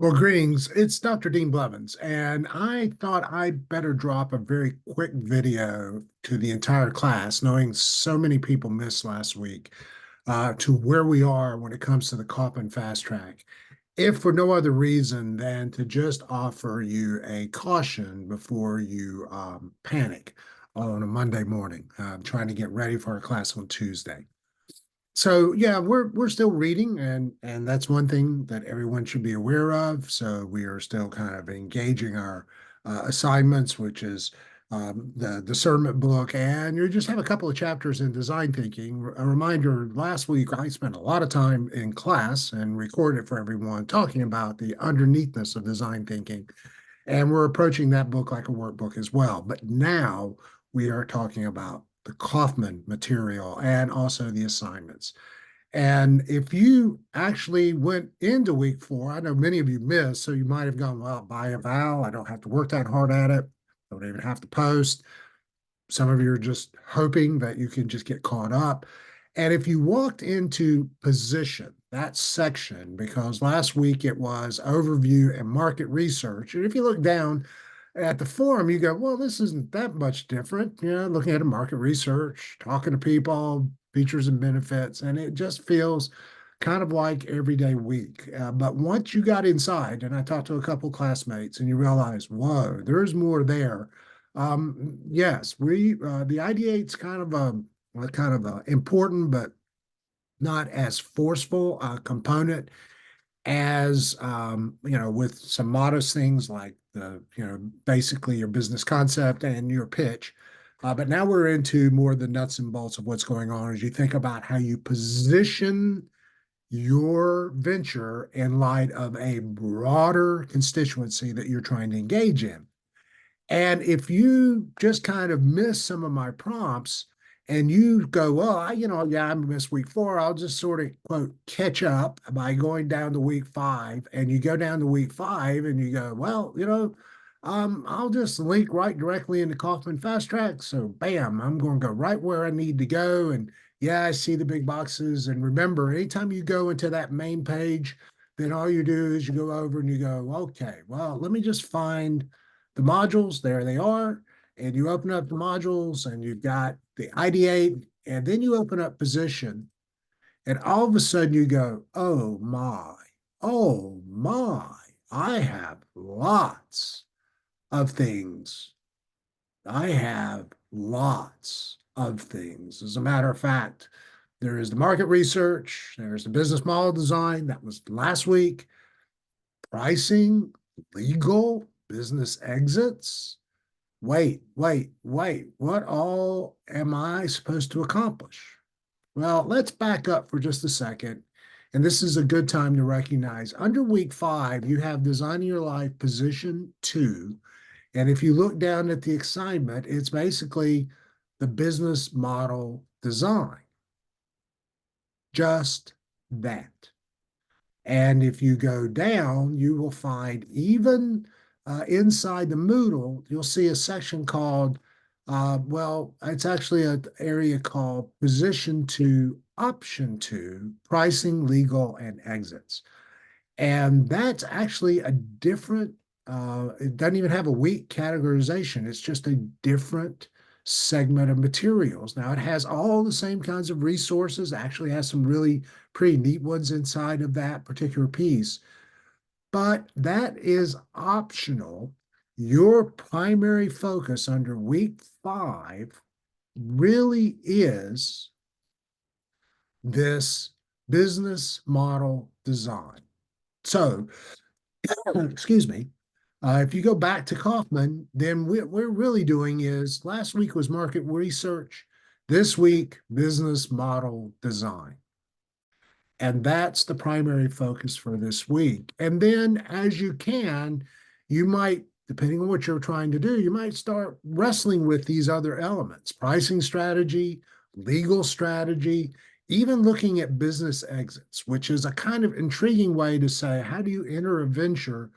Well, greetings. It's Dr. Dean Blevins, and I thought I'd better drop a very quick video to the entire class, knowing so many people missed last week, to where we are when it comes to the Kauffman Fast Track, if for no other reason than to just offer you a caution before you panic on a Monday morning, trying to get ready for our class on Tuesday. So yeah, we're still reading, and that's one thing that everyone should be aware of. So we are still kind of engaging our assignments, which is the discernment book, and you just have a couple of chapters in design thinking. A reminder: last week I spent a lot of time in class and recorded for everyone talking about the underneathness of design thinking, and we're approaching that book like a workbook as well. But now we are talking about the Kaufman material and also the assignments. And if you actually went into week 4, I know many of you missed, so you might have gone, well, buy a vowel. I don't have to work that hard at it. Don't even have to post. Some of you are just hoping that you can just get caught up. And if you walked into position, that section, because last week it was overview and market research. And if you look down at the forum, you go, well, this isn't that much different. You know, looking at a market research, talking to people, features and benefits, and it just feels kind of like everyday week. But once you got inside, and I talked to a couple classmates, and you realize, whoa, there's more there. Yes, we the ideate's kind of a important but not as forceful component as with some modest things like basically your business concept and your pitch. But now we're into more the nuts and bolts of what's going on as you think about how you position your venture in light of a broader constituency that you're trying to engage in. And if you just kind of miss some of my prompts and you go, well, yeah, I missed week 4, I'll just sort of quote catch up by going down to week 5. And you go down to week 5 and you go, well, I'll just link right directly into Kaufman Fast Track. So bam, I'm going to go right where I need to go. And yeah, I see the big boxes. And remember, anytime you go into that main page, then all you do is you go over and you go, okay, well, let me just find the modules, there they are. And you open up the modules and you've got the ideate, and then you open up position. And all of a sudden you go, oh my, I have lots of things. I have lots of things. As a matter of fact, there is the market research, there's the business model design, that was last week, pricing, legal, business exits. Wait. What all am I supposed to accomplish? Well, let's back up for just a second. And this is a good time to recognize under week 5, you have Designing Your Life position 2. And if you look down at the assignment, it's basically the business model design. Just that. And if you go down, you will find even inside the Moodle, you'll see a section called, it's actually an area called Position 2, Option 2, Pricing, Legal, and Exits. And that's actually a different, it doesn't even have a weak categorization. It's just a different segment of materials. Now, it has all the same kinds of resources, actually has some really pretty neat ones inside of that particular piece, but that is optional. Your primary focus under week 5 really is this business model design. So, excuse me, if you go back to Kaufman, then what we're really doing is last week was market research, this week, business model design. And that's the primary focus for this week. And then as you can, you might, depending on what you're trying to do, you might start wrestling with these other elements, pricing strategy, legal strategy, even looking at business exits, which is a kind of intriguing way to say, how do you enter a venture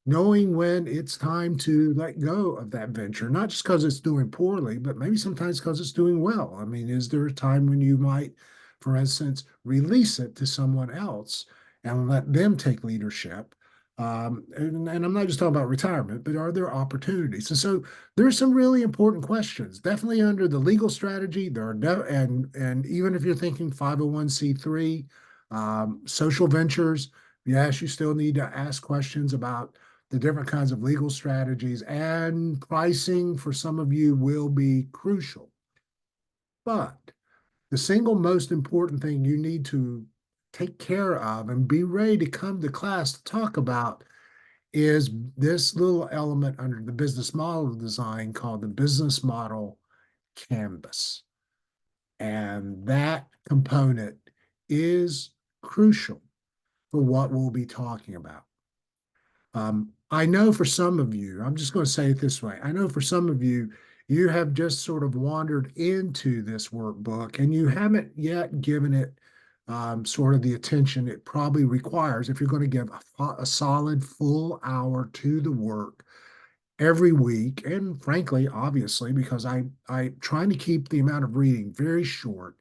knowing when it's time to let go of that venture, not just because it's doing poorly, but maybe sometimes because it's doing well. I mean, is there a time when you might, for instance, release it to someone else and let them take leadership? And I'm not just talking about retirement, but are there opportunities? And so there's some really important questions. Definitely under the legal strategy, there are and even if you're thinking 501(c)(3), social ventures, yes, you still need to ask questions about the different kinds of legal strategies, and pricing for some of you will be crucial. But the single most important thing you need to take care of and be ready to come to class to talk about is this little element under the business model design called the business model canvas. And that component is crucial for what we'll be talking about. I know for some of you, I'm just going to say it this way. I know for some of you, you have just sort of wandered into this workbook and you haven't yet given it sort of the attention it probably requires if you're going to give a solid full hour to the work every week. And frankly, obviously, because I trying to keep the amount of reading very short,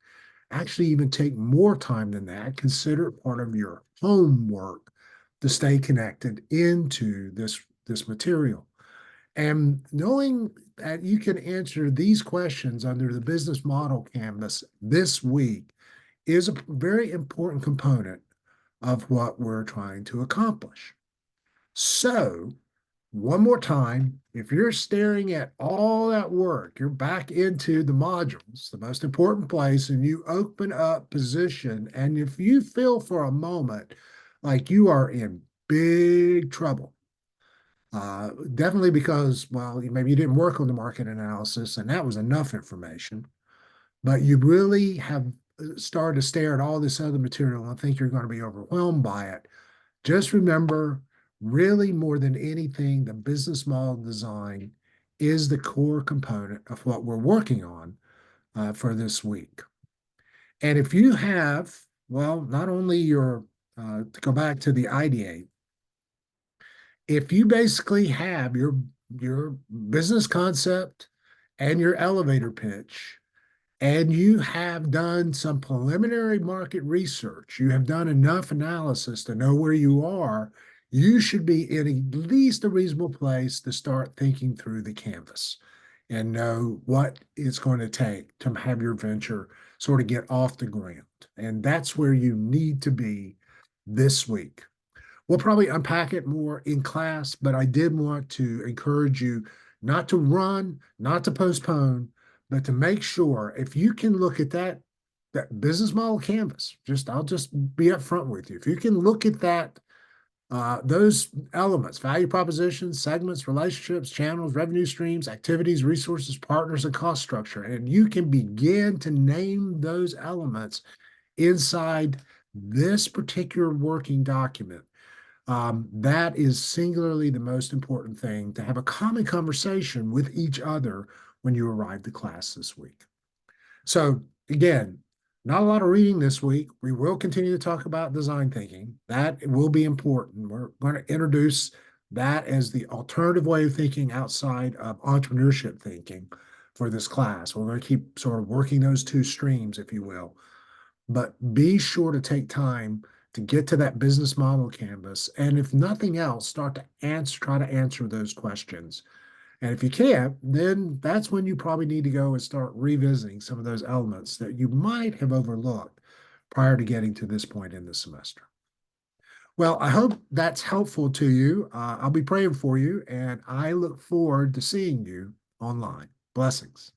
actually even take more time than that, consider it part of your homework to stay connected into this material. And knowing that you can answer these questions under the business model canvas this week is a very important component of what we're trying to accomplish. So, one more time, if you're staring at all that work, you're back into the modules, the most important place, and you open up position. And if you feel for a moment like you are in big trouble, definitely because, well, maybe you didn't work on the market analysis and that was enough information, but you really have started to stare at all this other material and think you're going to be overwhelmed by it. Just remember, really more than anything, the business model design is the core component of what we're working on for this week. And if you have, well, not only to go back to the ideate, if you basically have your business concept and your elevator pitch, and you have done some preliminary market research, you have done enough analysis to know where you are, you should be in at least a reasonable place to start thinking through the canvas and know what it's going to take to have your venture sort of get off the ground. And that's where you need to be this week. We'll probably unpack it more in class, but I did want to encourage you not to run, not to postpone, but to make sure if you can look at that business model canvas, I'll just be upfront with you. If you can look at that, those elements, value propositions, segments, relationships, channels, revenue streams, activities, resources, partners, and cost structure, and you can begin to name those elements inside this particular working document, that is singularly the most important thing, to have a common conversation with each other when you arrive to class this week. So again, not a lot of reading this week. We will continue to talk about design thinking. That will be important. We're going to introduce that as the alternative way of thinking outside of entrepreneurship thinking for this class. We're going to keep sort of working those two streams, if you will. But be sure to take time to get to that business model canvas. And if nothing else, start to try to answer those questions. And if you can't, then that's when you probably need to go and start revisiting some of those elements that you might have overlooked prior to getting to this point in the semester. Well, I hope that's helpful to you. I'll be praying for you, and I look forward to seeing you online. Blessings.